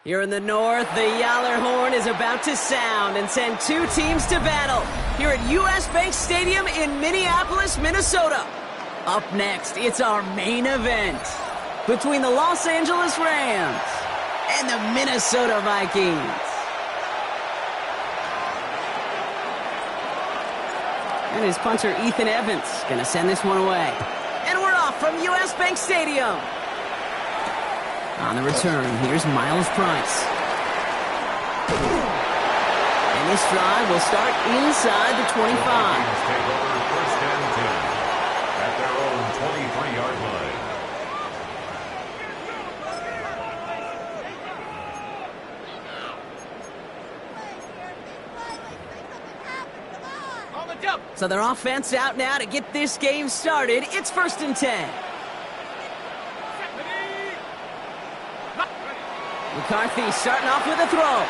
Here in the north, the Yaller horn is about to sound and send two teams to battle here at US Bank Stadium in Minneapolis, Minnesota. Up next, it's our main event between the Los Angeles Rams and the Minnesota Vikings. And his punter, Ethan Evans, going to send this one away. And we're off from US Bank Stadium. On the return, here's Miles Price. And this drive will start inside the 25. Take over first and 10 at their own 23-yard line. So their offense out now to get this game started. It's first and 10. McCarthy starting off with a throw.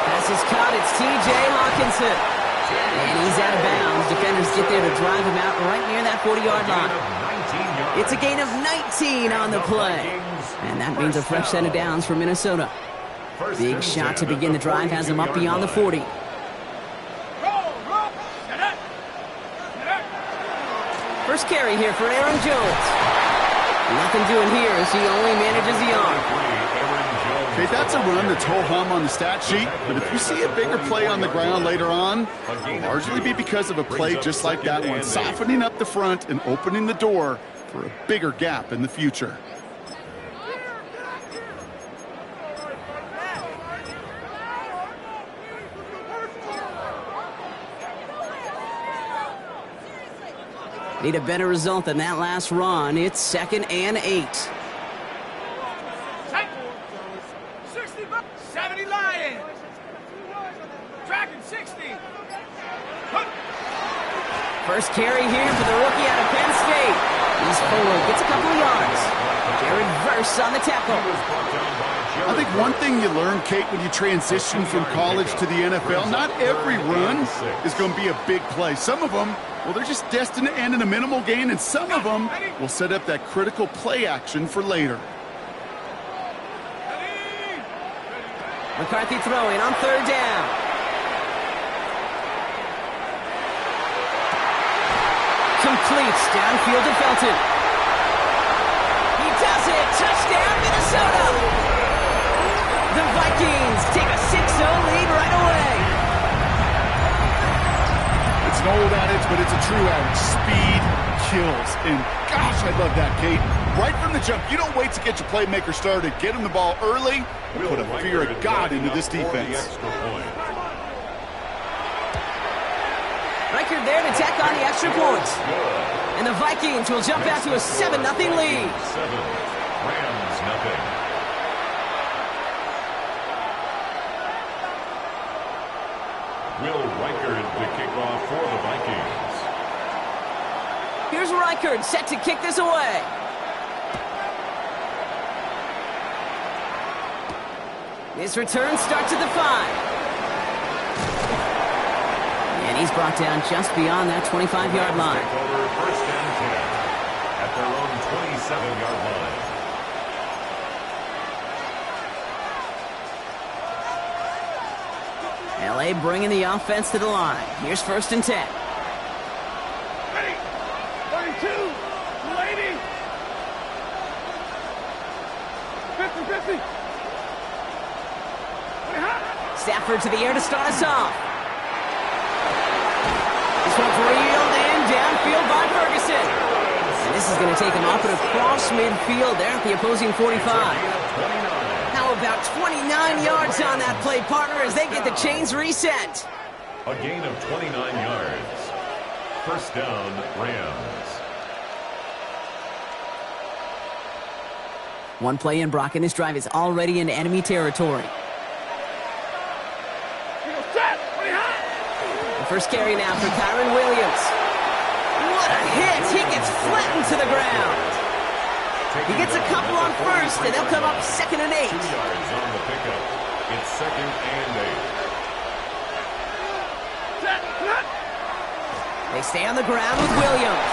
Pass is caught. It's T.J. Hawkinson. And he's out of bounds. Defenders get there to drive him out right near that 40-yard line. It's a gain of 19 on the play. And that means a fresh set of downs for Minnesota. Big shot to begin the drive has him up beyond the 40. First carry here for Aaron Jones. Nothing doing here as he only manages the arm. Okay, that's a run that's ho-hum on the stat sheet, but if you see a bigger play on the ground later on, it'll largely be because of a play just like that one, softening up the front and opening the door for a bigger gap in the future. Need a better result than that last run. It's 2nd and 8. 70 Lions. Tracking 60. First carry here for the rookie out of Penn State. He's forward, gets a couple of yards. Jared Verse on the tackle. I think one thing you learn, Kate, when you transition from college to the NFL, not every run is going to be a big play. Some of them, well, they're just destined to end in a minimal gain, and some of them will set up that critical play action for later. McCarthy throwing on 3rd down. Completes downfield to Felton. He does it. Touchdown, Minnesota. The Vikings take a 6-0 lead right away. It's an old adage, but it's a true adage. Speed kills. And gosh, I love that, Kate. Right from the jump, you don't wait to get your playmaker started. Get him the ball early and put a fear of God into this defense. Reichard there to tack on the extra point. And the Vikings will jump out to a 7-0 lead. 7, Rams nothing. Will Reichard the kickoff for the Vikings. Here's Reichard set to kick this away. This return starts at the 5. And he's brought down just beyond that 25-yard line. Take over first and 10 at their own 27-yard line. LA bringing the offense to the line. Here's 1st and 10. Ready. 32. 80. 50. Stafford to the air to start us off. This one's reeled in downfield by Ferguson. And this is going to take him up and across midfield there at the opposing 45. How about 29 yards on that play, partner, as they get the chains reset? A gain of 29 yards. First down, Rams. One play in, Brock, and this drive is already into enemy territory. The first carry now for Kyron Williams. What a hit! He gets flattened to the ground. He gets a couple on first, and they'll come up 2nd and 8. 2 yards on the pickup. It's 2nd and 8. They stay on the ground with Williams.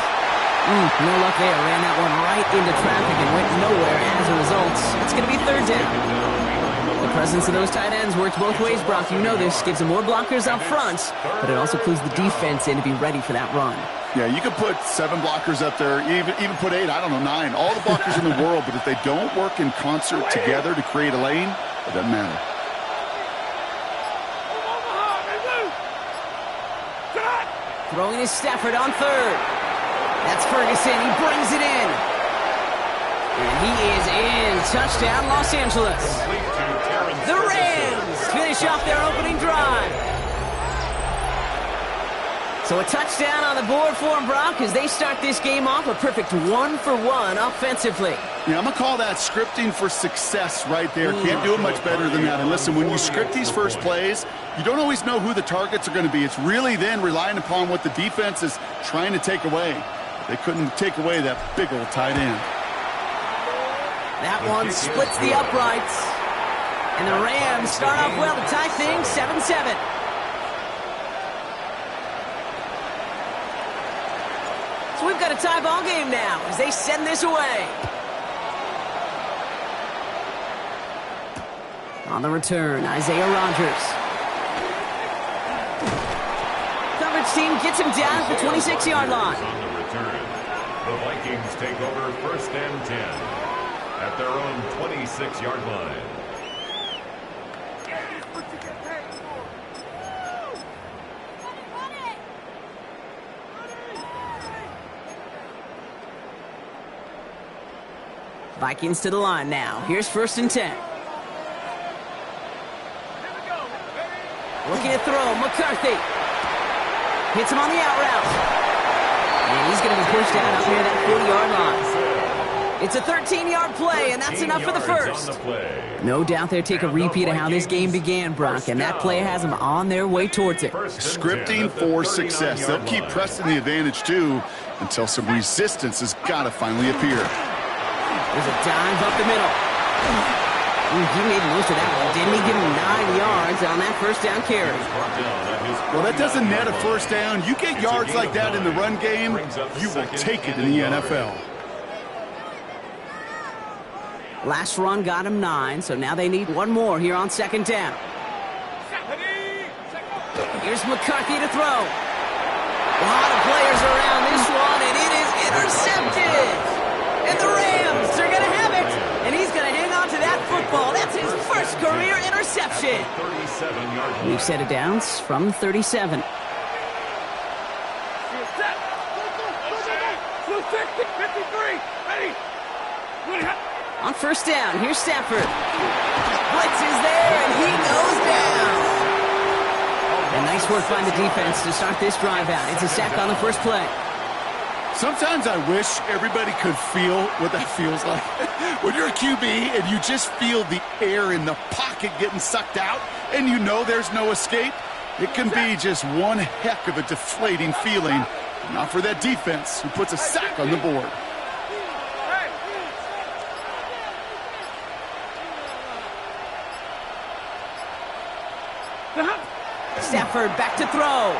No luck there. Ran that one right into traffic and went nowhere as a result. It's going to be third down. The presence of those tight ends works both ways, Brock. You know this. Gives them more blockers up front, but it also clues the defense in to be ready for that run. Yeah, you could put 7 blockers up there, even put 8, I don't know, 9. All the blockers in the world, but if they don't work in concert together to create a lane, it doesn't matter. Throwing is Stafford on third. That's Ferguson. He brings it in. And he is in. Touchdown, Los Angeles. The Rams finish off their opening drive. So a touchdown on the board for them, Brock, as they start this game off a perfect 1-for-1 offensively. Yeah, I'm going to call that scripting for success right there. Can't do it much better than that. And listen, when you script these first plays, you don't always know who the targets are going to be. It's really then relying upon what the defense is trying to take away. They couldn't take away that big old tight end. That one splits the uprights. And the Rams start off well to tie things 7-7. So we've got a tie ball game now as they send this away. On the return, Isaiah Rodgers. Coverage team gets him down at the 26-yard line. On the return, the Vikings take over first and 10 at their own 26-yard line. Vikings to the line now. Here's first and 10. Looking to throw, McCarthy. Hits him on the out route. And he's going to be pushed out up near that 40-yard line. It's a 13-yard play, and that's enough for the first. No doubt they'll take a repeat of how this game began, Brock, and that play has them on their way towards it. Scripting for success. They'll keep pressing the advantage, too, until some resistance has got to finally appear. There's a dive up the middle. He made most of that one, didn't he? Give him 9 yards on that first down carry. Well, that doesn't net a first down. You get yards like that in the run game, you will take it in the NFL. Last run got him 9, so now they need one more here on second down. Here's McCarthy to throw. A lot of players around this one, and it is intercepted. And the Rams are going to have it. And he's going to hang on to that football. That's his first career interception. We've set it down from 37. On first down, here's Stafford. Blitz is there, and he goes down. And nice work by the defense to start this drive out. It's a sack on the first play. Sometimes I wish everybody could feel what that feels like. When you're a QB and you just feel the air in the pocket getting sucked out and you know there's no escape, it can be just one heck of a deflating feeling. Not for that defense who puts a sack on the board. Stafford back to throw.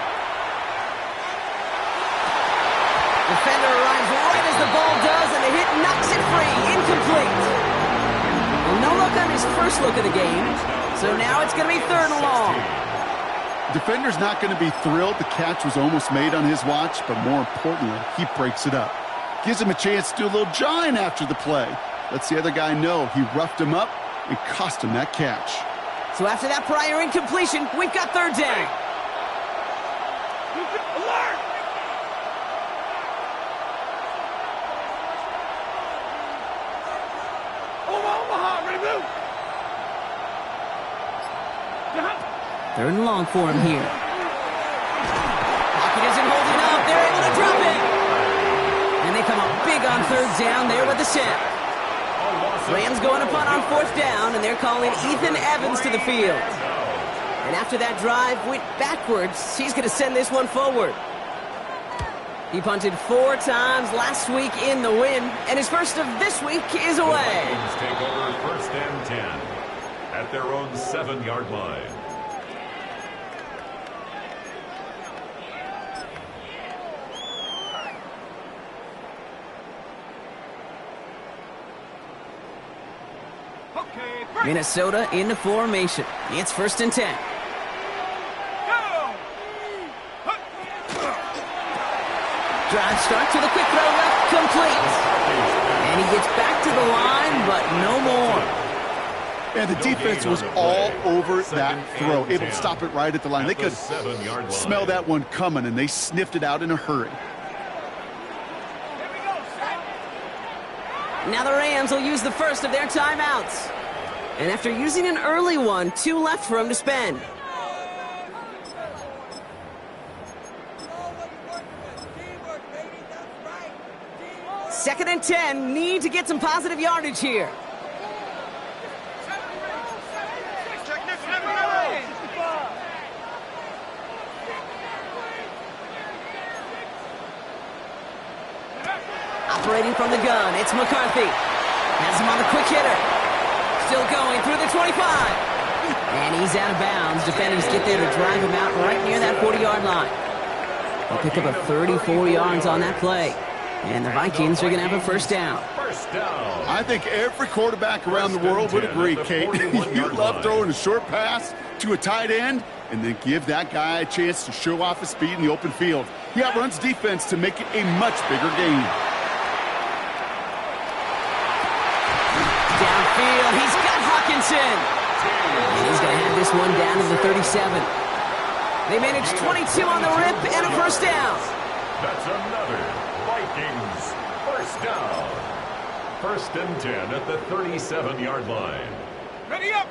Defender arrives right as the ball does, and the hit knocks it free. Incomplete. Well, no look on his first look of the game, so now it's going to be third and long. Defender's not going to be thrilled the catch was almost made on his watch, but more importantly, he breaks it up. Gives him a chance to do a little jawing after the play. Lets the other guy know he roughed him up and cost him that catch. So after that prior incompletion, we've got third down. Alert! Omaha, ready to move. Third and long for him here. Pocket isn't holding up. They're able to drop it. And they come up big on third down there with the sack. Rams going to punt on fourth down, and they're calling Ethan Evans to the field. And after that drive went backwards, he's going to send this one forward. He punted 4 times last week in the win, and his first of this week is away. The Vikings take over first and 10 at their own 7-yard line. Minnesota into formation. It's 1st and 10. Drive start to the quick throw left, complete. And he gets back to the line, but no more. And the defense was all over that throw, able to stop it right at the line. They could smell that one coming, and they sniffed it out in a hurry. Now the Rams will use the first of their timeouts. And after using an early one, 2 left for him to spend. Second and 10, need to get some positive yardage here. Operating from the gun, it's McCarthy. Has him on the quick hitter. Still going through the 25. And he's out of bounds. Defenders get there to drive him out right near that 40-yard line. They'll pick up a 34 yards on that play. And the Vikings are going to have a first down. I think every quarterback around the world would agree, Kate. You love throwing a short pass to a tight end and then give that guy a chance to show off his speed in the open field. He outruns defense to make it a much bigger game. Downfield, he's got Hawkinson. And he's going to have this one down to the 37. They managed 22 on the rip and a first down. That's another Vikings first down. 1st and 10 at the 37-yard line. Ready up.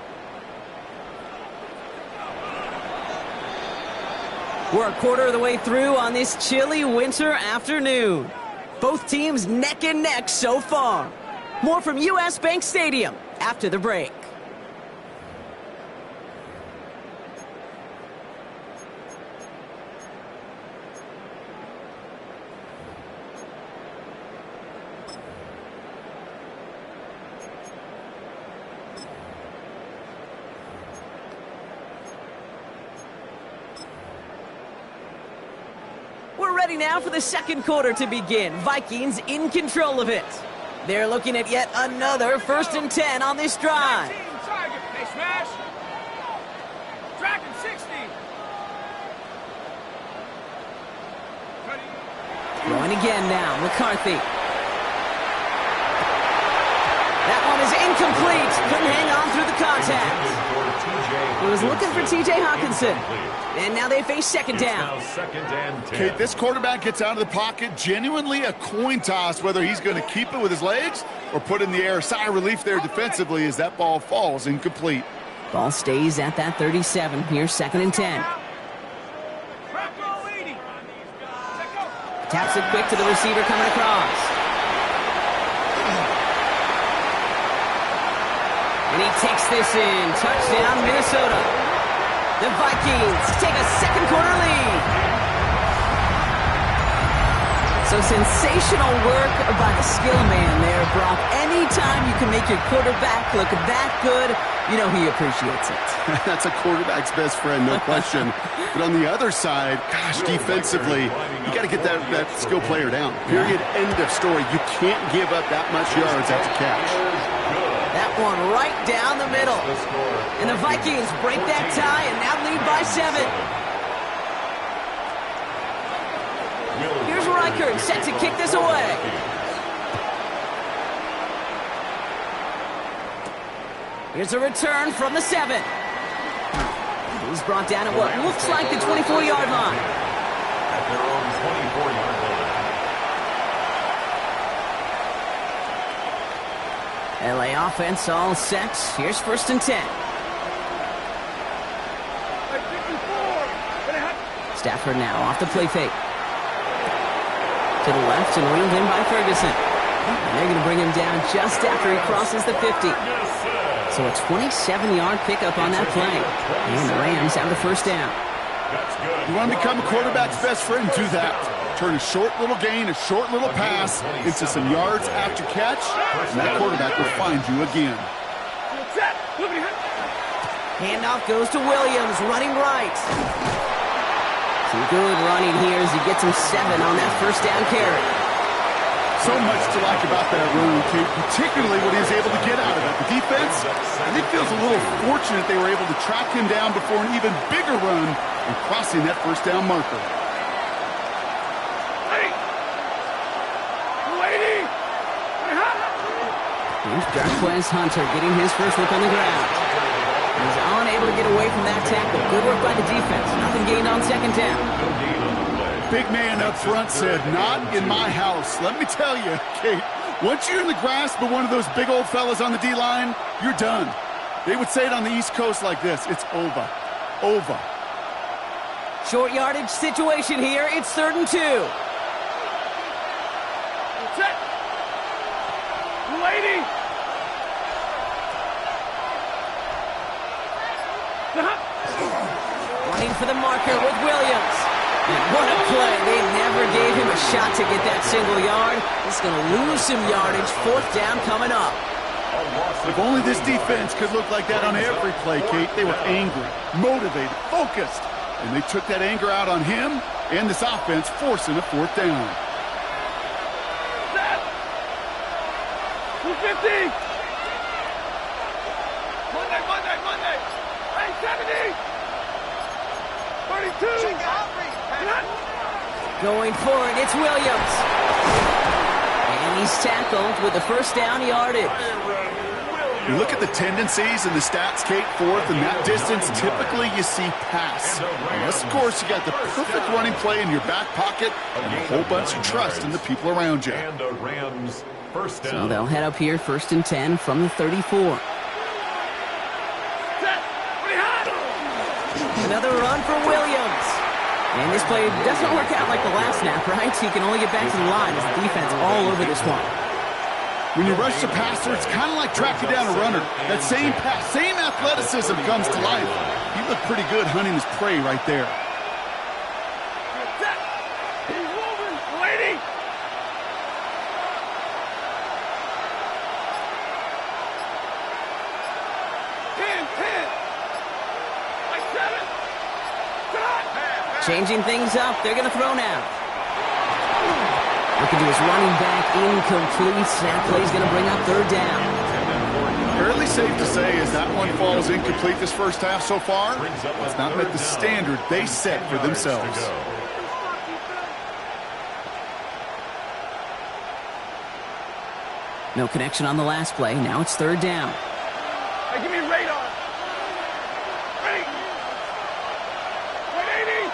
We're a quarter of the way through on this chilly winter afternoon. Both teams neck and neck so far. More from US Bank Stadium after the break. We're ready now for the second quarter to begin. Vikings in control of it. They're looking at yet another 1st and 10 on this drive. Target. They smash. Tracking 60. Going again now, McCarthy. That one is incomplete. Couldn't hang on through the contact. He was looking for T.J. Hawkinson. And now they face second down. Kate, this quarterback gets out of the pocket, genuinely a coin toss whether he's going to keep it with his legs or put in the air. Sigh of relief there defensively as that ball falls incomplete. Ball stays at that 37. Here's 2nd and 10. Taps it quick to the receiver coming across. And he takes this in. Touchdown, Minnesota. The Vikings take a second quarter lead. So sensational work by the skill man there, Brock. Anytime you can make your quarterback look that good, you know he appreciates it. That's a quarterback's best friend, no question. But on the other side, gosh, defensively, you got to get that skill player down. Period. End of story. You can't give up that much yards after catch. That one right down the middle. And the Vikings break that tie and now lead by 7. Here's Reichert set to kick this away. Here's a return from the 7. He's brought down at what looks like the 24-yard line. At their own 24-yard line. LA offense all set. Here's 1st and 10. Stafford now off the play fake. To the left and reeled in by Ferguson. And they're going to bring him down just after he crosses the 50. So a 27-yard pickup on that play. And the Rams have the first down. You want to become a quarterback's best friend, do that. Turn a short little gain, a short little pass into some yards after catch, and that quarterback will find you again. Handoff goes to Williams, running right. Some good running here as he gets him 7 on that first down carry. So much to like about that run, Kate, particularly what he was able to get out of it. The defense, I think, feels a little fortunate they were able to track him down before an even bigger run and crossing that first down marker. Here's Jarquez Hunter getting his first look on the ground. He's unable to get away from that tackle. Good work by the defense. Nothing gained on second down. Big man up front said, not in my house. Let me tell you, Kate, once you're in the grasp of one of those big old fellas on the D-line, you're done. They would say it on the East Coast like this. It's over. Over. Short yardage situation here. It's 3rd and 2. Set. Lady. Running for the marker with Williams. And what a play. They never gave him a shot to get that single yard. He's going to lose some yardage. 4th down coming up. If only this defense could look like that on every play, Kate. They were angry, motivated, focused. And they took that anger out on him and this offense, forcing a 4th down. 250. Monday. Hey, 70. 32. Going for it, it's Williams. And he's tackled with the first down yardage. You look at the tendencies and the stats, Kate, 4th, and that distance, typically you see pass. Unless, of course, you got the perfect running play in your back pocket and a whole bunch of trust in the people around you. So they'll head up here, 1st and 10 from the 34. Another run for Williams. And this play doesn't work out like the last snap, right? So you can only get back to the line as the defense all over this one. When you rush the passer, it's kind of like tracking down a runner. That same pass, same athleticism comes to life. He looked pretty good hunting his prey right there. He's moving. Lady. Changing things up. They're going to throw now. Looking to his running back. Incomplete. Snap play's going to bring up 3rd down. Fairly safe to say as that one falls incomplete this first half so far, it's not met the standard they set for themselves. No connection on the last play. Now it's 3rd down. Hey, give me radar. Ready. 180.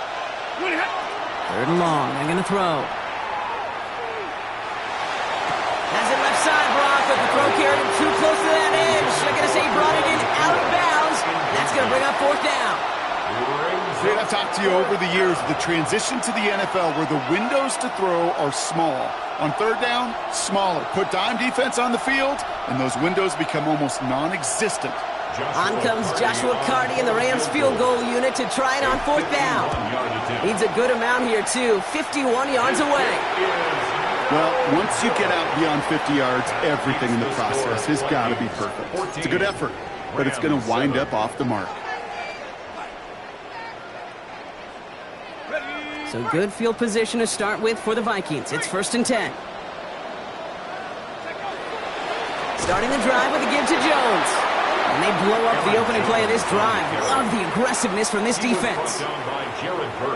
3rd and long. They're going to throw. Has it left side, Brock, but the throw carried him too close to that edge. I'm going to say he brought it in out of bounds. That's going to bring up 4th down. I've talked to you over the years of the transition to the NFL where the windows to throw are small. On 3rd down, smaller. Put dime defense on the field, and those windows become almost non-existent. On comes Joshua Carty and the Rams field goal unit to try it on 4th down. Needs a good amount here, too. 51 yards away. Well, once you get out beyond 50 yards, everything in the process has got to be perfect. It's a good effort, but it's going to wind up off the mark. So good field position to start with for the Vikings. It's 1st and 10. Starting the drive with a give to Jones. And they blow up the opening play of this drive. Love the aggressiveness from this defense.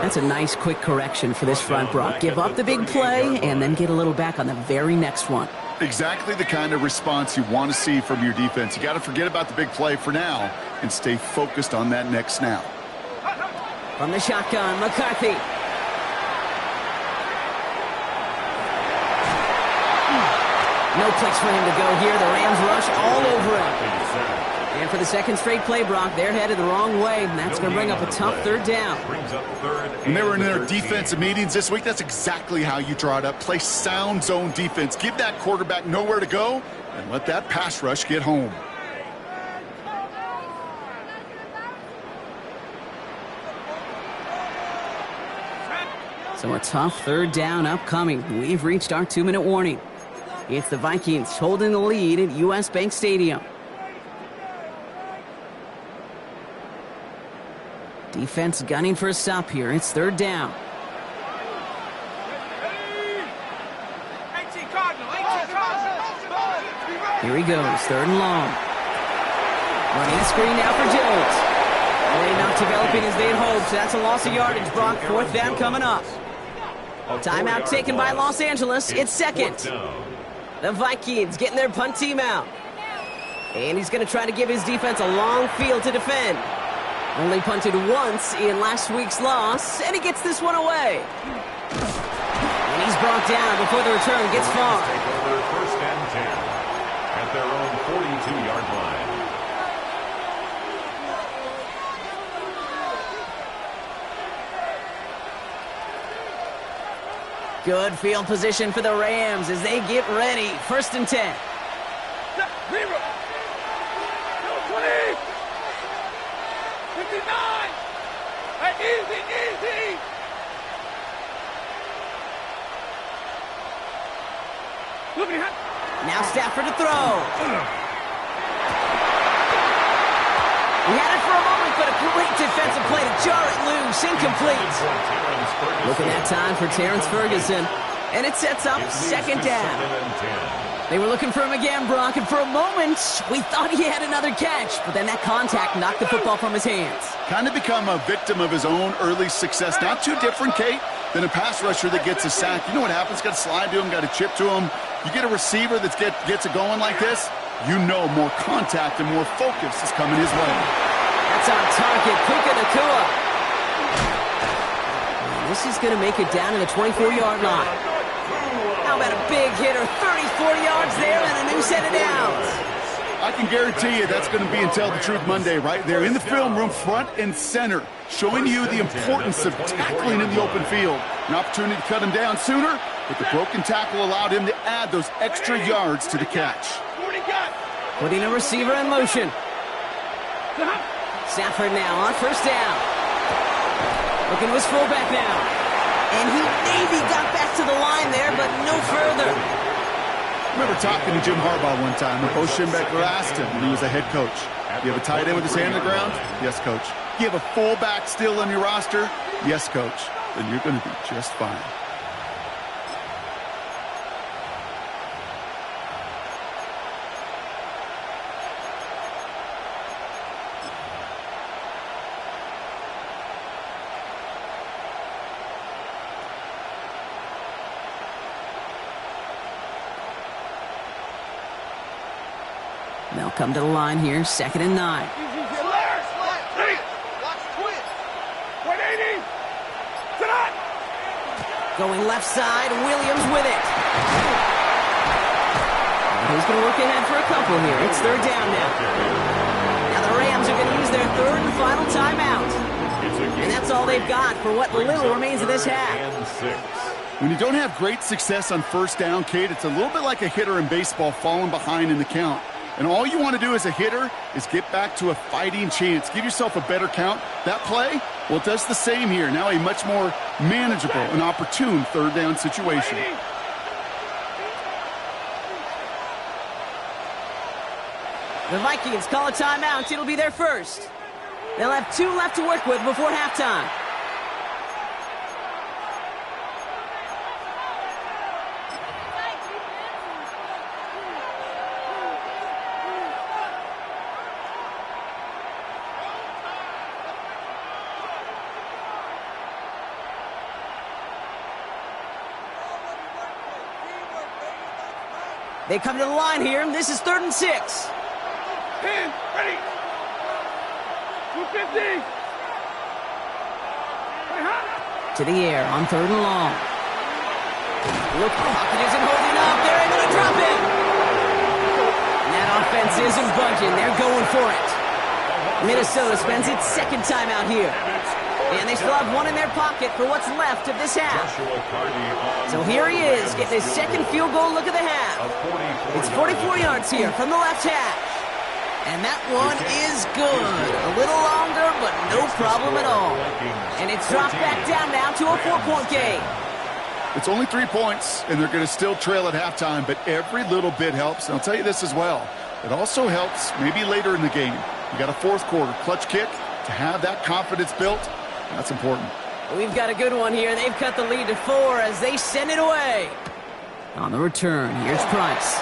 That's a nice quick correction for this front, Brock. Give up the big play and then get a little back on the very next one. Exactly the kind of response you want to see from your defense. You got to forget about the big play for now and stay focused on that next snap. From the shotgun, McCarthy. No place for him to go here. The Rams rush all over him. And for the second straight play, Brock, they're headed the wrong way, and that's going to bring up a tough 3rd down. When they were in their defensive meetings this week, that's exactly how you draw it up. Play sound zone defense. Give that quarterback nowhere to go, and let that pass rush get home. So a tough 3rd down upcoming. We've reached our 2-minute warning. It's the Vikings holding the lead at U.S. Bank Stadium. Defense gunning for a stop here. It's 3rd down. Cardinal. Here he goes, 3rd and long. Running a screen now for Jones. Play not developing as they'd hoped, so that's a loss of yardage, Brock. 4th down coming up. Timeout taken by Los Angeles. It's 2nd. The Vikings getting their punt team out. And he's going to try to give his defense a long field to defend. Only punted once in last week's loss, and he gets this one away. And he's brought down before the return gets far. Take over 1st and 10 at their own 42-yard line. Good field position for the Rams as they get ready. 1st and 10. 0. 20. 59. Hey, easy. Look behind. Now Stafford to throw. He had it for a moment, but a great defensive play to jar it loose. Incomplete. Looking at time for Terrence Ferguson. And it sets up 2nd down. They were looking for him again, Brock, and for a moment, we thought he had another catch. But then that contact knocked the football from his hands. Kind of become a victim of his own early success. Not too different, Kate, than a pass rusher that gets a sack. You know what happens? Got to slide to him, got to chip to him. You get a receiver that gets it going like this, you know more contact and more focus is coming his way. That's on target. Puka Nacua. This is going to make it down to the 24-yard line. How about a big hitter? 30-40 yards there and a new set of downs. I can guarantee you that's going to be in Tell the Truth Monday right there in the film room, front and center, showing you the importance of tackling in the open field. An opportunity to cut him down sooner, but the broken tackle allowed him to add those extra yards to the catch. Putting a receiver in motion. Stafford now on 1st down. Looking to his fullback now. And he maybe got back to the line there, but no further. I remember talking to Jim Harbaugh one time, and Bo Schembechler asked him when he was a head coach, "Do you have a tight end with his hand on the ground?" "Yes, coach." "Do you have a fullback still on your roster?" "Yes, coach." "Then you're going to be just fine." They'll come to the line here, 2nd and 9. Going left side, Williams with it. He's going to look ahead for a couple here. It's 3rd down now. Now the Rams are going to use their 3rd and final timeout. And that's all they've got for what little remains of this half. When you don't have great success on 1st down, Kate, it's a little bit like a hitter in baseball falling behind in the count. And all you want to do as a hitter is get back to a fighting chance. Give yourself a better count. That play, well, it does the same here. Now a much more manageable and opportune 3rd down situation. The Vikings call a timeout. It'll be their first. They'll have 2 left to work with before halftime. They come to the line here. This is 3rd and 6. 10, ready. 250. To the air on 3rd and long. Look, pocket isn't holding up. They're able to drop it. And that offense isn't budging. They're going for it. Minnesota spends its 2nd time out here. And they still have 1 in their pocket for what's left of this half. So here he is, getting his 2nd field goal look of the half. It's 44 yards here from the left hash. And that one is good. A little longer, but no problem at all. And it's dropped back down now to a 4-point game. It's only 3 points, and they're going to still trail at halftime, but every little bit helps. And I'll tell you this as well. It also helps maybe later in the game. You got a 4th quarter clutch kick to have that confidence built. That's important. We've got a good one here. They've cut the lead to 4 as they send it away. On the return, here's Price.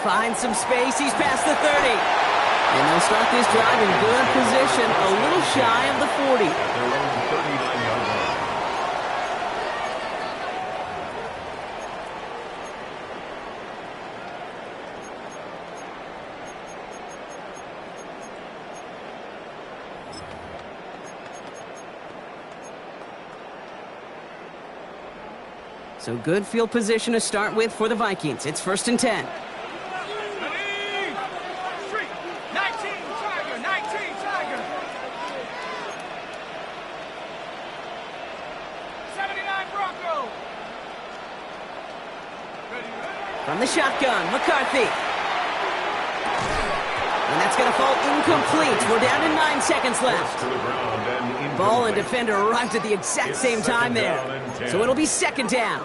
Finds some space. He's past the 30. And they'll start this drive in good position, a little shy of the 40. At their own 39-yard line. So good field position to start with for the Vikings. It's 1st and 10. Street. 19 Tiger. 19 Tiger. 79 Bronco. From the shotgun, McCarthy. And that's going to fall incomplete. We're down to 9 seconds left. To the ground and incomplete. Ball and defender arrived at the exact same time there. So it'll be 2nd down.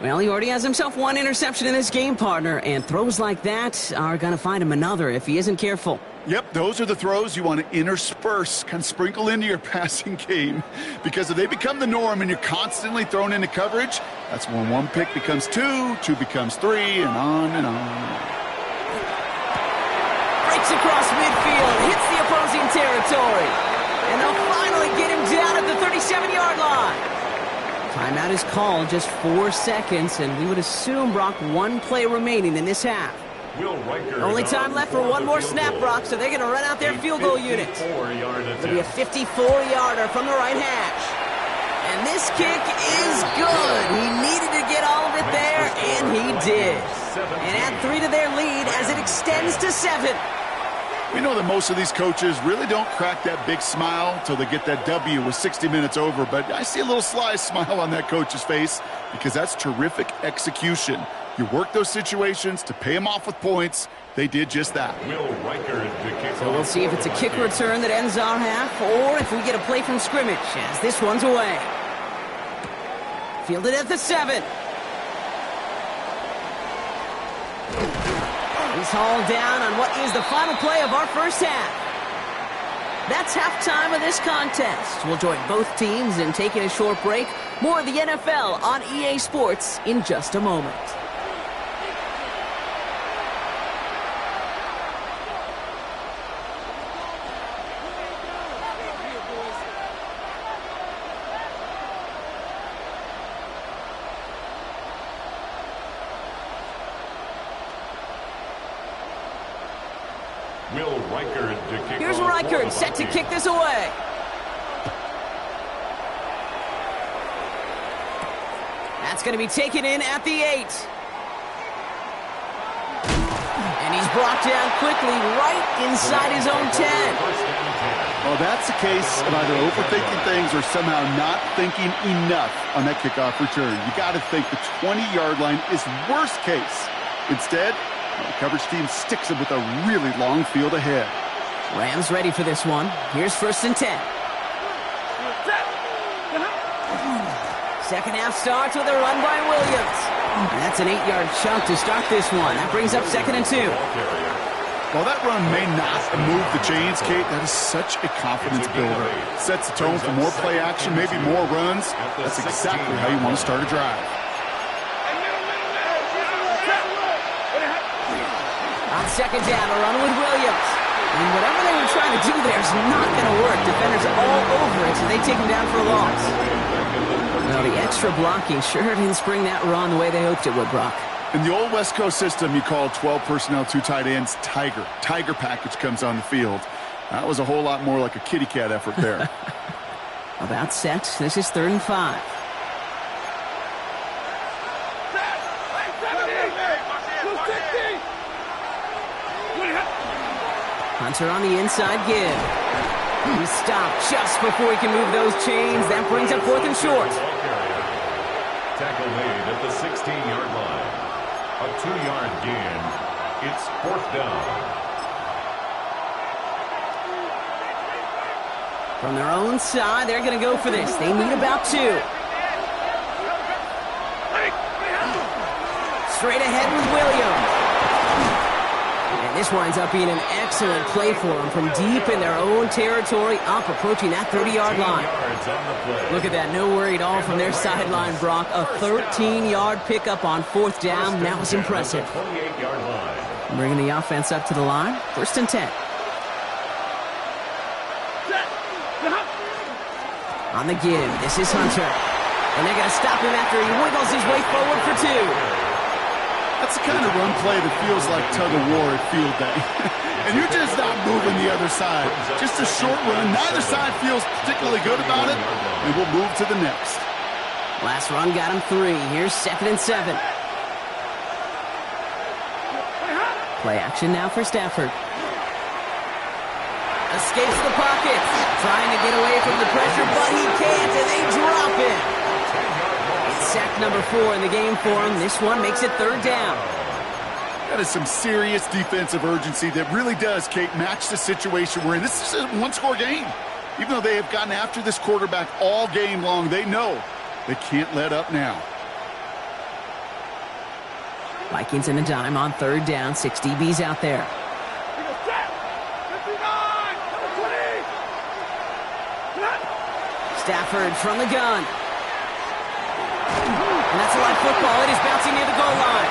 Well, he already has himself 1 interception in this game, partner, and throws like that are going to find him another if he isn't careful. Yep, those are the throws you want to intersperse, kind of sprinkle into your passing game. Because if they become the norm and you're constantly thrown into coverage, that's when 1 pick becomes 2, 2 becomes 3, and on and on and on. Breaks across midfield, hits the opposing territory. And they'll finally get him down at the 37-yard line. Timeout is called, just 4 seconds, and we would assume, Brock, 1 play remaining in this half. Will Riker Only time left for 1 more snap, Brock, so they're going to run out their field goal unit. It'll be a 54-yarder from the right hash. And this kick is good. He needed to get all of it there, and he did. And add 3 to their lead as it extends to 7. We know that most of these coaches really don't crack that big smile till they get that W with 60 minutes over, but I see a little sly smile on that coach's face because that's terrific execution. You work those situations to pay them off with points. They did just that. Will Riker to kick So we'll see if it's a kick return that ends our half or if we get a play from scrimmage as this one's away. Fielded at the 7. He's hauled down on what is the final play of our first half. That's halftime of this contest. We'll join both teams in taking a short break. More of the NFL on EA Sports in just a moment. Will Riker to kick Here's off Riker for the set to Vikings. kick this away. That's going to be taken in at the 8. And he's brought down quickly right inside his own 10. Well, that's a case of either overthinking things or somehow not thinking enough on that kickoff return. You got to think the 20-yard line is worst case. Instead, the coverage team sticks it with a really long field ahead. Rams ready for this one. Here's 1st and 10. Second half starts with a run by Williams. And that's an 8-yard chunk to start this one. That brings up 2nd and 2. While that run may not move the chains, Kate, that is such a confidence builder. Sets the tone for more play action, maybe more runs. That's exactly how you want to start a drive. On 2nd down, a run with Williams. And whatever they were trying to do there is not going to work. Defenders all over it, so they take him down for a loss. Well, the extra blocking sure didn't spring that run the way they hoped it would, Brock. In the old West Coast system, you call 12 personnel, 2 tight ends, Tiger. Tiger package comes on the field. That was a whole lot more like a kitty cat effort there. About set. This is 3rd and 5. Hunter on the inside give. He stopped just before he can move those chains. That brings up 4th and short. Tackle made at the 16-yard line. A 2-yard gain. It's 4th down. From their own side, they're going to go for this. They need about 2. Straight ahead with Williams. And This winds up being an excellent play for them from deep in their own territory, up approaching that 30-yard line. Look at that, no worry at all from their sideline, Brock. A 13-yard pickup on 4th down. That was impressive. Bringing the offense up to the line. 1st and 10. On the give, this is Hunter. And they're going to stop him after he wiggles his way forward for 2. That's the kind of run play that feels like tug-of-war at field day. And you're just not moving the other side. Just a short run. Neither side feels particularly good about it. And we'll move to the next. Last run got him 3. Here's 2nd and 7. Play action now for Stafford. Escapes the pocket. Trying to get away from the pressure, but he can't, and they drop it. It's sack number 4 in the game for him. This one makes it 3rd down. That is some serious defensive urgency that really does, Kate, match the situation we're in. This is a one-score game. Even though they have gotten after this quarterback all game long, they know they can't let up now. Vikings in the dime on 3rd down. 6 DBs out there. Stafford from the gun. And that's a live football. It is bouncing near the goal line.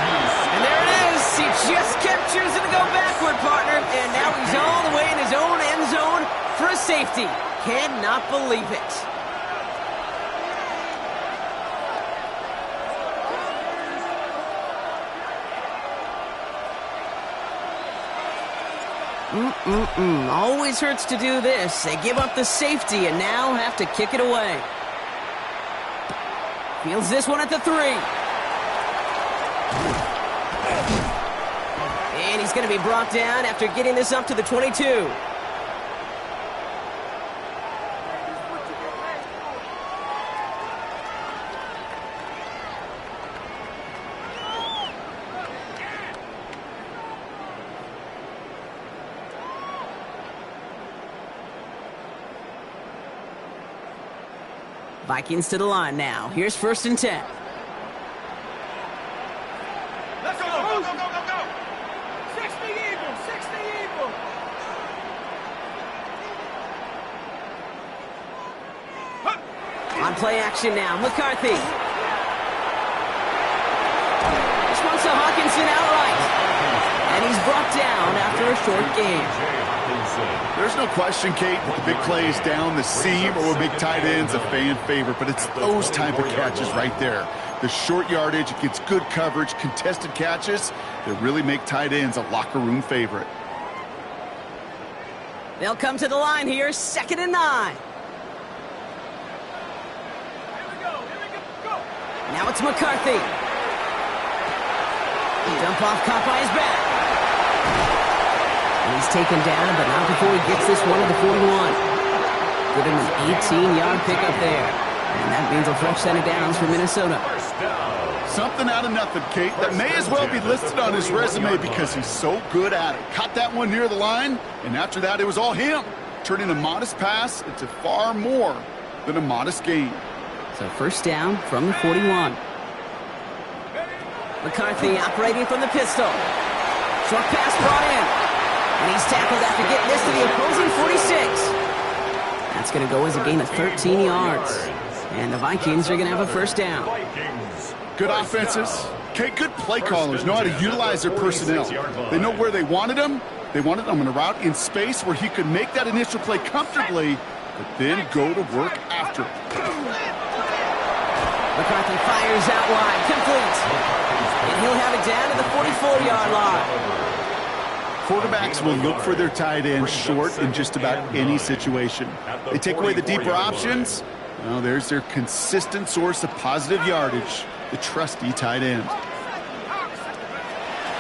And there it is. He just kept choosing to go backward, partner. And now he's all the way in his own end zone for a safety. Cannot believe it. Always hurts to do this. They give up the safety and now have to kick it away. Fields this one at the 3. And he's going to be brought down after getting this up to the 22. Vikings to the line now. Here's 1st and 10. Let's go, go, go, go, go, go. 60 Eagles, 60 Eagles. On play action now, McCarthy. This one's to Hawkinson outright. And he's brought down after a short game. There's no question, Kate, that the big play is down the seam or a big tight end's a fan favorite, but it's those type of catches right there. The short yardage, it gets good coverage, contested catches that really make tight ends a locker room favorite. They'll come to the line here, 2nd and 9. Go. Now it's McCarthy. Dump off caught by his back. And he's taken down, but not before he gets this one to the 41. Give him an 18-yard pickup there. And that means a fresh set of downs for Minnesota. Something out of nothing, Kate. That may as well be listed on his resume because he's so good at it. Caught that one near the line, and after that, it was all him. Turning a modest pass into far more than a modest gain. So 1st down from the 41. McCarthy operating from the pistol. Short pass brought in. And he's tackled after getting this to the opposing 46. That's going to go as a gain of 13 yards. And the Vikings are going to have a 1st down. Good offenses. Okay, good play callers know how to utilize their personnel. They know where they wanted him. They wanted him on a route in space where he could make that initial play comfortably, but then go to work after it. McCarthy fires out wide, complete. And he'll have it down to the 44-yard line. Quarterbacks will look for their tight end short in just about any situation. They take away the deeper options. Well, there's their consistent source of positive yardage, the trusty tight end.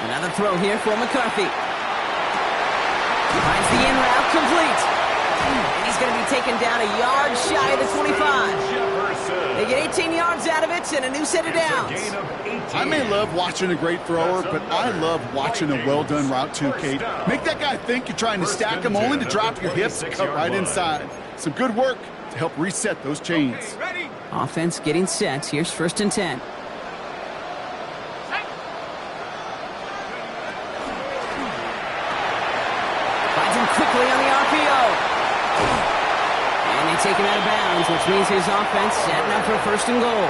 Another throw here for McCarthy. Finds the in route, complete. And he's going to be taken down a yard shy of the 25. They get 18 yards out of it and a new set of downs. I may love watching a great thrower, but I love watching a well-done route too, Kate. Make that guy think you're trying to stack him only to drop your hips and cut right inside. Some good work to help reset those chains. Offense getting set. Here's 1st and 10. take him out of bounds, which means his offense setting up for first and goal.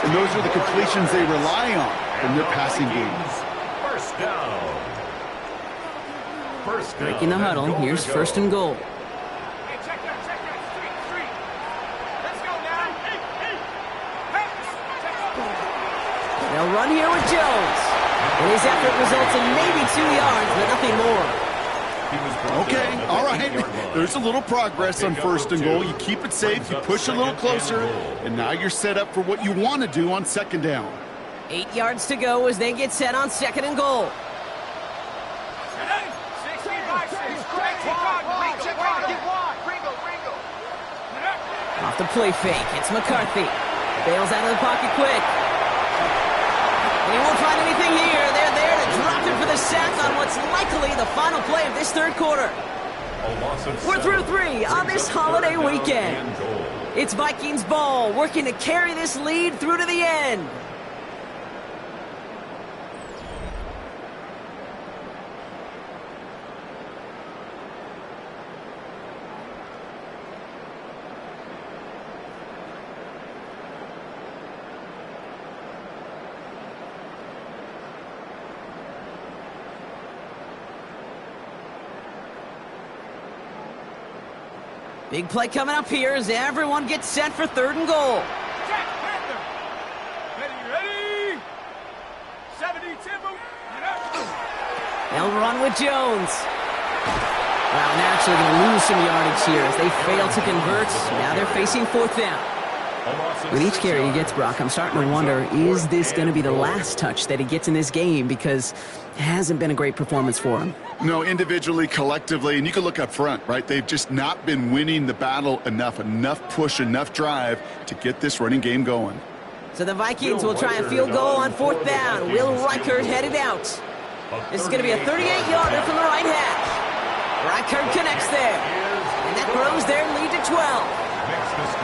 And those are the completions they rely on in their passing game. First down. Breaking the huddle, here's first and goal. Hey, check that. Street. Let's go now. Hey. They'll run here with Jones. And his effort results in maybe 2 yards, but nothing more. Okay, all right. There's a little progress on first and goal. You keep it safe, you push a little closer, and now you're set up for what you want to do on second down. 8 yards to go as they get set on second and goal. 60 by 6. Ringo. Off the play fake, it's McCarthy. Bails out of the pocket quick. And he won't find anything here. They're there to drop him for the sack on what's likely the final play of this third quarter. We're through 3 on this holiday weekend. It's Vikings ball, working to carry this lead through to the end. Big play coming up here as everyone gets set for third and goal. Jack Panther. Ready. 70 Timbo. They'll run with Jones. Well, they're actually going to lose some yardage here as they fail to convert. Now they're facing fourth down. With each carry he gets, Brock, I'm starting to wonder, is this going to be the last touch that he gets in this game? Because it hasn't been a great performance for him. No, individually, collectively, and you can look up front, right? They've just not been winning the battle enough push, enough drive to get this running game going. So the Vikings will try a field goal on fourth down. Will Reichert headed out. This is going to be a 38-yarder from the right hash. Reichert connects there. And that grows their lead to 12.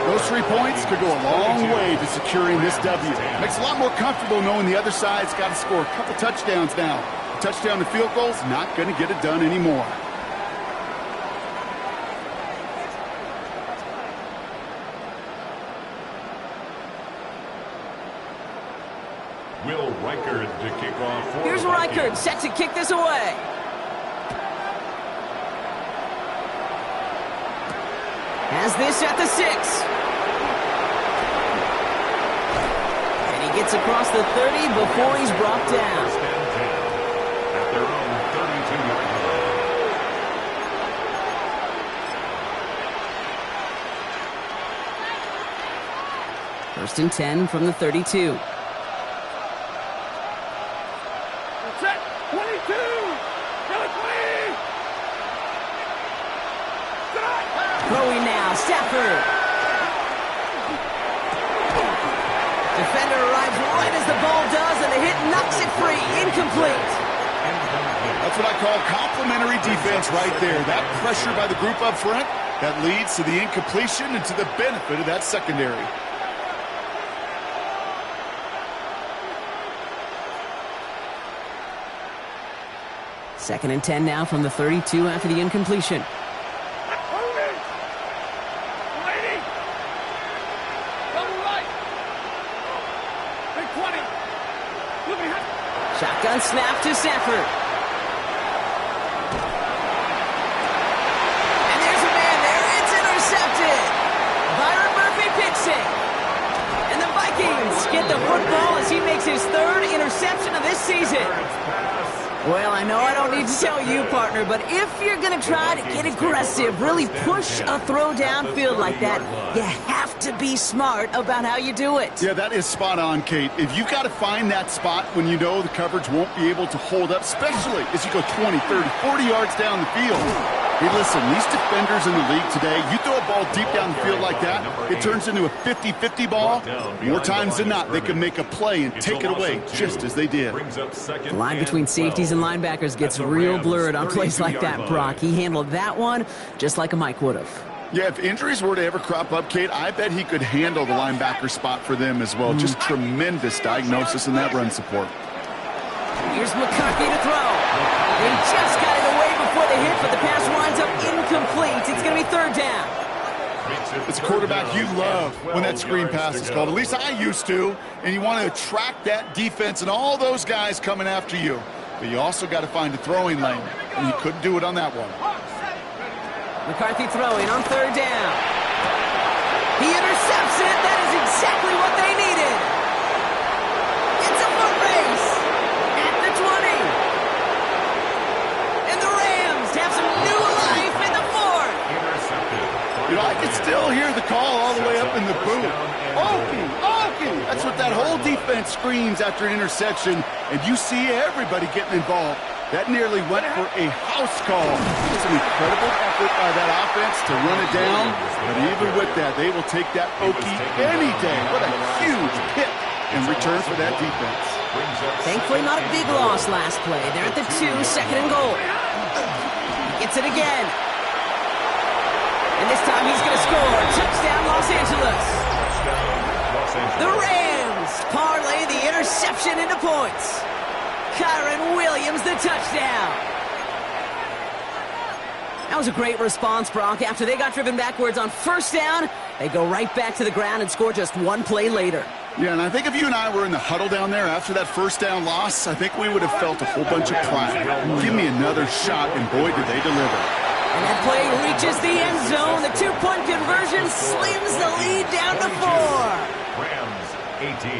Those 3 points could go a long way to securing this W. Makes it a lot more comfortable knowing the other side's got to score a couple touchdowns now. A touchdown to field goal's not going to get it done anymore. Will Reichert to kick off. Here's Reichert set to kick this away. Has this at the 6. And he gets across the 30 before he's brought down. At their own 32-yard line. First and 10 from the 32. Set. 22. Throwing now, Stafford. Defender arrives right as the ball does, and the hit knocks it free. Incomplete. That's what I call complimentary defense right there. That pressure by the group up front, that leads to the incompletion and to the benefit of that secondary. Second and 10 now from the 32 after the incompletion. Shotgun snap to Stafford. And there's a man there. It's intercepted. Byron Murphy picks it. And the Vikings get the football as he makes his third interception of this season. Well, I know I don't need to tell you, partner, but if you're going to try to get aggressive, really push a throw downfield like that, you have to be smart about how you do it. Yeah, that is spot on, Kate. If you've got to find that spot when you know the coverage won't be able to hold up, especially as you go 20, 30, 40 yards down the field. Hey, listen, these defenders in the league today, you throw a ball deep down the field like that, it turns into a 50-50 ball. More times than not, they can make a play and take it away just as they did. The line between safeties and linebackers gets real blurred on plays like that, Brock. He handled that one just like a Mike would have. Yeah, if injuries were to ever crop up, Kate, I bet he could handle the linebacker spot for them as well. Just tremendous diagnosis in that run support. Here's McCarthy to throw. He just got it away before the hit, but the pass winds up incomplete. It's going to be third down. As a quarterback, you love when that screen pass is called. At least I used to. And you want to attract that defense and all those guys coming after you. But you also got to find a throwing lane. And he couldn't do it on that one. McCarthy throwing on 3rd down. He intercepts it. That is exactly what they needed. It's a foot race at the 20. And the Rams have some new life in the 4th. You know, I can still hear the call all the way up in the booth. Okie, Okie! That's what that whole defense screams after an interception. And you see everybody getting involved. That nearly went for a house call. It's an incredible effort by that offense to run it down. But even with that, they will take that Okie any day. What a huge hit in return for that defense. Thankfully, not a big loss last play. They're at the 2, 2nd and goal. He gets it again. And this time he's going to score. Touchdown, Los Angeles. The Rams parlay the interception into points. Kyron Williams, the touchdown. That was a great response, Brock. After they got driven backwards on 1st down, they go right back to the ground and score just 1 play later. Yeah, and I think if you and I were in the huddle down there after that 1st down loss, I think we would have felt a whole bunch of pride. Give me another shot, and boy, did they deliver. And that play reaches the end zone. The 2-point conversion slims the lead down to 4. Rams 18.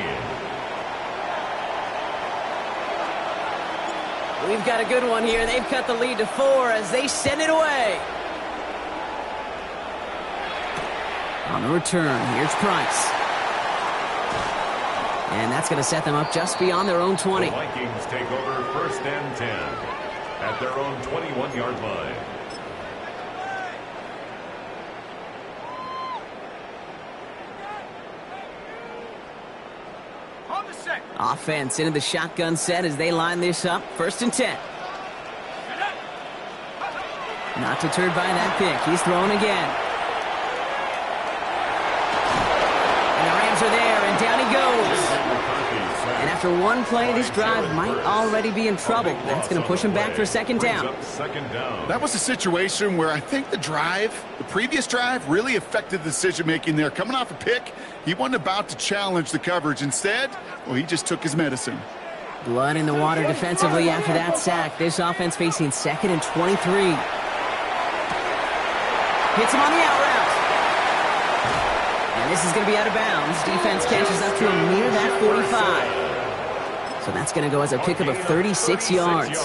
We've got a good one here. They've cut the lead to 4 as they send it away. On the return, here's Price. And that's going to set them up just beyond their own 20. The Vikings take over 1st and 10 at their own 21-yard line. Offense into the shotgun set as they line this up. 1st and 10. Not deterred by that pick. He's throwing again. And the Rams are there, and down he goes. And after 1 play, this drive might already be in trouble. That's going to push him back for 2nd down. That was a situation where I think the previous drive, really affected the decision-making there. Coming off a pick, he wasn't about to challenge the coverage. Instead, well, he just took his medicine. Blood in the water defensively after that sack. This offense facing 2nd and 23. Hits him on the out route. And this is going to be out of bounds. Defense catches up to him near that 45. So that's going to go as a pickup of 36 yards.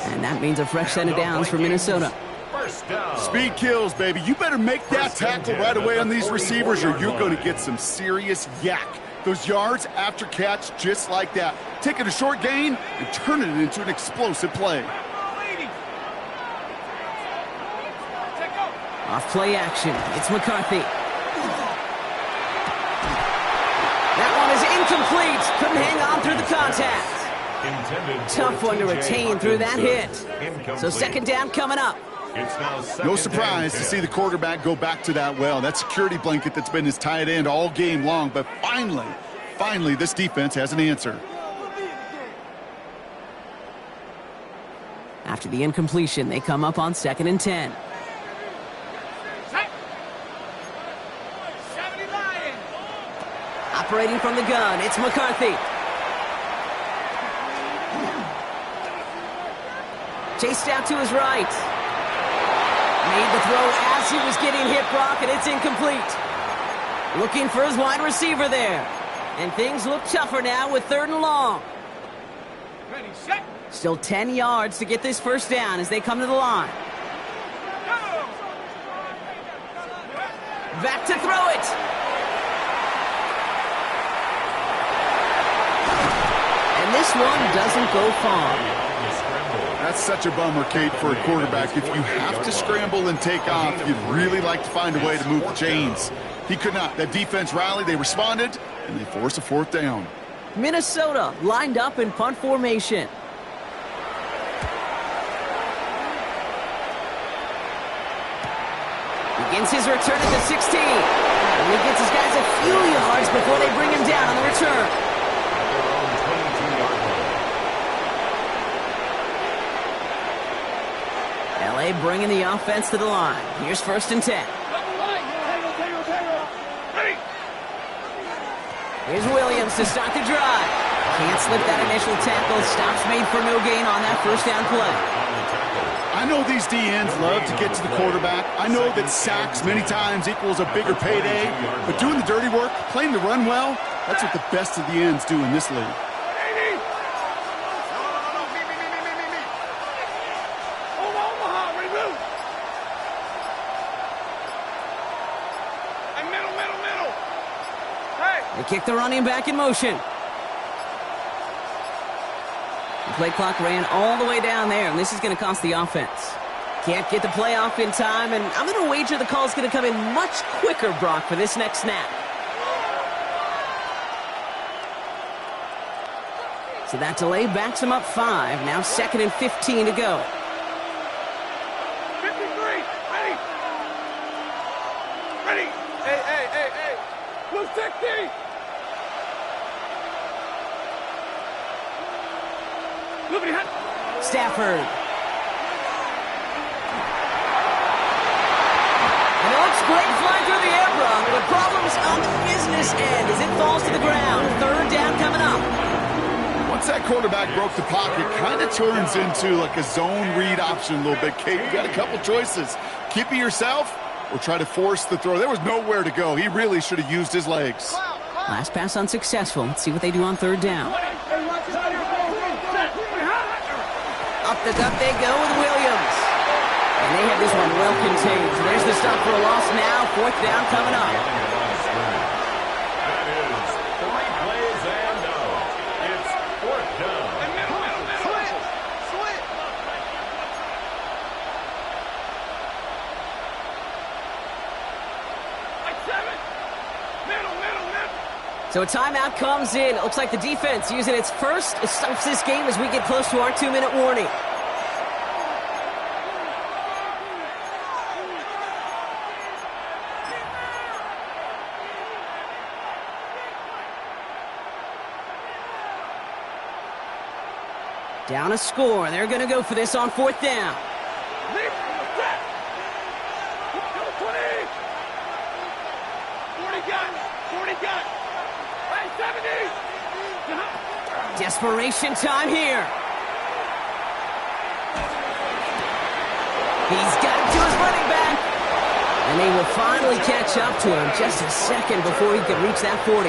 And that means a fresh set of downs for Minnesota. Speed kills, baby. You better make that tackle right away on these receivers or you're going to get some serious yak. Those yards after catch just like that. Taking a short gain and turning it into an explosive play. Off play action. It's McCarthy. That one is incomplete. Couldn't hang on through the contact. Tough one to retain through that hit. So 2nd down coming up. No surprise to see the quarterback go back to that well. That security blanket that's been his tight end all game long. But finally, this defense has an answer. After the incompletion, they come up on 2nd and 10. Operating from the gun, it's McCarthy. Chased out to his right. Made the throw as he was getting hit, Brock, and it's incomplete. Looking for his wide receiver there. And things look tougher now with 3rd and long. Ready, set. Still 10 yards to get this 1st down as they come to the line. Back to throw it. And this one doesn't go far. That's such a bummer, Kate, for a quarterback. If you have to scramble and take off, you'd really like to find a way to move the chains. He could not. That defense rallied, they responded, and they forced a 4th down. Minnesota lined up in punt formation. Begins his return at the 16. And he gets his guys a few yards before they bring him down on the return. LA bringing the offense to the line. Here's 1st and 10. Here's Williams to start the drive. Can't slip that initial tackle. Stops made for no gain on that first down play. I know these DNs love to get to the quarterback. I know that sacks many times equals a bigger payday. But doing the dirty work, playing the run well, that's what the best of the ends do in this league. They kick the running back in motion. The play clock ran all the way down there, and this is going to cost the offense. Can't get the play off in time, and I'm going to wager the call is going to come in much quicker, Brock, for this next snap. So that delay backs him up 5. Now 2nd and 15 to go. 53, ready. Ready. Hey. Blue 60. Stafford. And it looks great flying through the air, Brock, but problems on the business end as it falls to the ground. 3rd down coming up. Once that quarterback broke the pocket, kind of turns into like a zone read option a little bit, Kate. You got a couple choices. Keep it yourself or try to force the throw. There was nowhere to go. He really should have used his legs. Last pass unsuccessful. Let's see what they do on 3rd down. Up the gut they go with Williams. And they have this one well contained. So there's the stop for a loss now. 4th down coming up. That is 3 plays and out. It's 4th down. Switch. Like 7. Middle. So a timeout comes in. It looks like the defense using its first stops this game as we get close to our 2-minute warning. Down a score. They're going to go for this on 4th down. 40 gun. Hey, 70. Desperation time here. He's got it to his running back. And they will finally catch up to him just a second before he could reach that 40.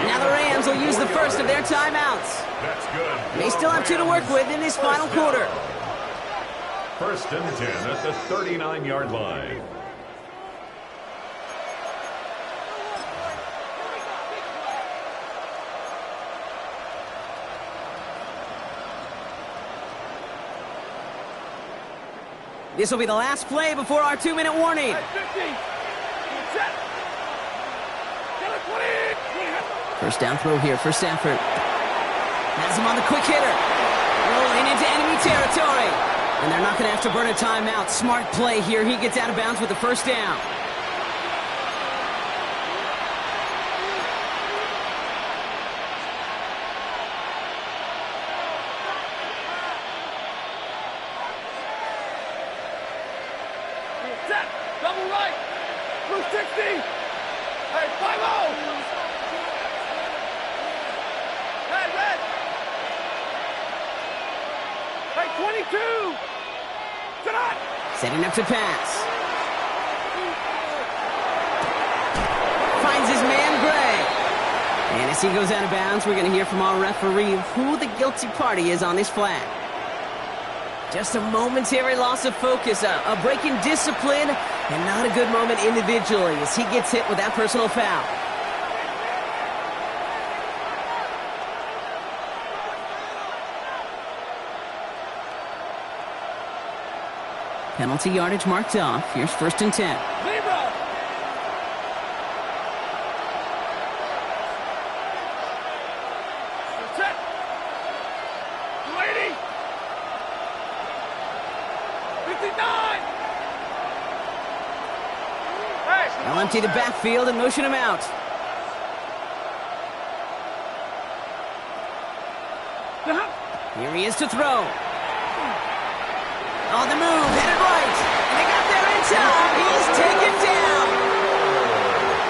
Now the Rams will use the first of their timeouts. That's good. They still have 2 to work with in this final quarter. 1st and 10 at the 39-yard line. This will be the last play before our 2-minute warning. 50. Set. 20. 1st down throw here for Stafford. Has him on the quick hitter. Rolling into enemy territory. And they're not going to have to burn a timeout. Smart play here. He gets out of bounds with the 1st down. Set. Double right. Blue 60. Hey, 5-0. Hey, red. Hey, 22. Sit on. Setting up to pass. Finds his man, Gray. And as he goes out of bounds, we're going to hear from our referee who the guilty party is on this flag. Just a momentary loss of focus, a break in discipline, and not a good moment individually as he gets hit with that personal foul. Penalty yardage marked off. Here's 1st and 10. Libra. Set. 280. 59. Hey. They'll empty the backfield and motion him out. Here he is to throw. On the move, headed right. And they got there in time. He's taken down.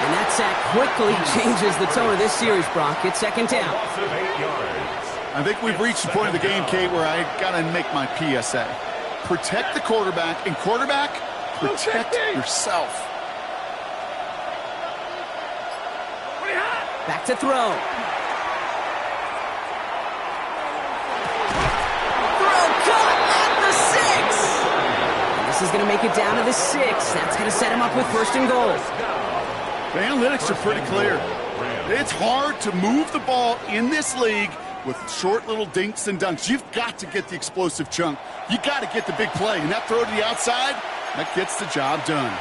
And that sack quickly changes the tone of this series, Brock. It's second down. Loss of 8 yards. I think we've reached the point of the game, Kate, where I got to make my PSA. Protect the quarterback, and quarterback, protect yourself. Back to throw. Throw caught at the 6. And this is going to make it down to the 6. That's going to set him up with first and goal. The analytics are pretty clear. It's hard to move the ball in this league with short little dinks and dunks. You've got to get the explosive chunk. You got to get the big play. And that throw to the outside, that gets the job done.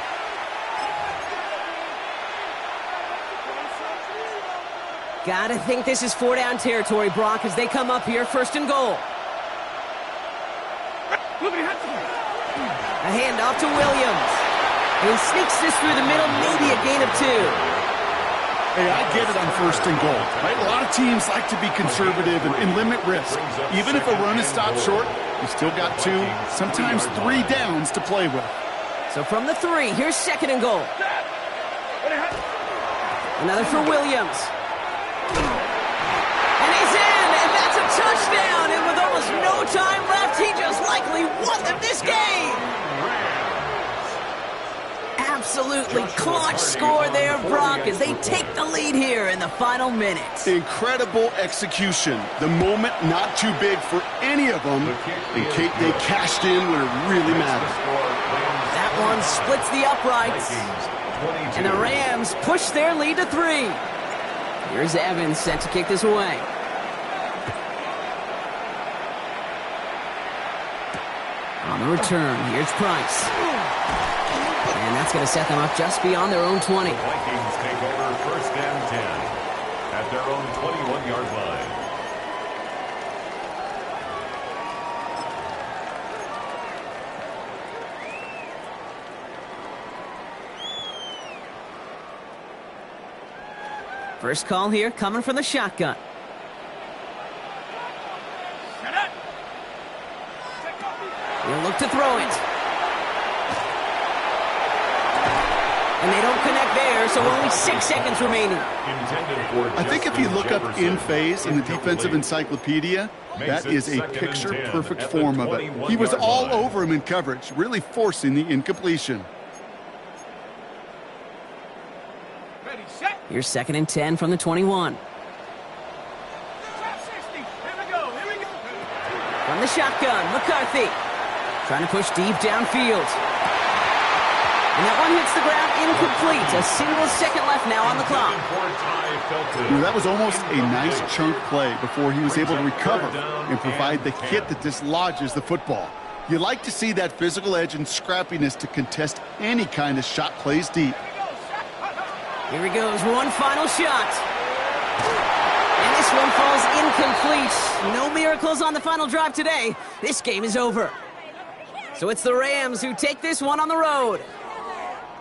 Gotta think this is 4-down territory, Brock, as they come up here, first and goal. A handoff to Williams. And he sneaks this through the middle, maybe a gain of 2. Hey, I get it on first and goal, right? A lot of teams like to be conservative and limit risk. Even if a run is stopped short, you still got 2, sometimes 3 downs to play with. So from the 3, here's second and goal. Another for Williams. And he's in, and that's a touchdown. And with almost no time left, he just likely won them this game. Absolutely clutch score there, Brock, as they take the lead here in the final minutes. Incredible execution. The moment not too big for any of them. And Kate, they cashed in when it really mattered. That one splits the uprights. And the Rams push their lead to 3. Here's Evans set to kick this away. On the return, here's Price. And that's going to set them up just beyond their own 20. The Vikings take over first and 10 at their own 21-yard line. First call here coming from the shotgun. He'll look to throw it. And they don't connect there, so only 6 seconds remaining. I think if you look up in phase in the defensive encyclopedia, that is a picture-perfect form of it. He was all over him in coverage, really forcing the incompletion. Here's second and 10 from the 21. From the shotgun, McCarthy. Trying to push deep downfield. And that one hits the ground incomplete. A single second left now on the clock. That was almost a nice chunk play before he was able to recover and provide the hit that dislodges the football. You like to see that physical edge and scrappiness to contest any kind of shot plays deep. Here he goes, one final shot. And this one falls incomplete. No miracles on the final drive today. This game is over. So it's the Rams who take this one on the road.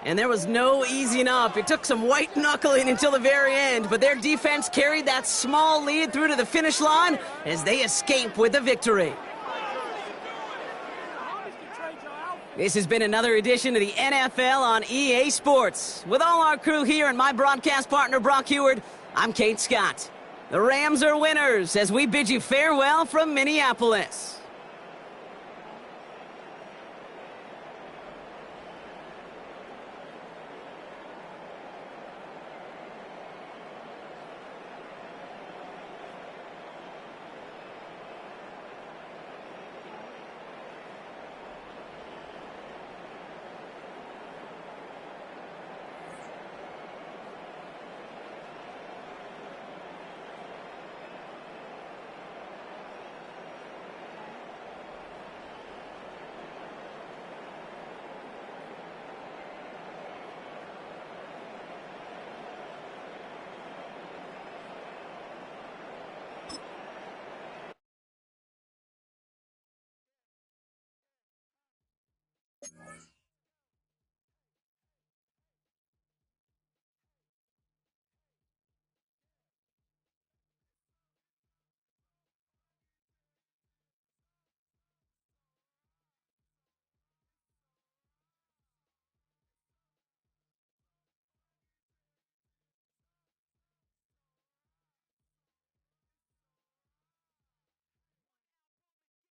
And there was no easing up. It took some white knuckling until the very end, but their defense carried that small lead through to the finish line as they escape with the victory. This has been another edition of the NFL on EA Sports. With all our crew here and my broadcast partner, Brock Heward, I'm Kate Scott. The Rams are winners as we bid you farewell from Minneapolis.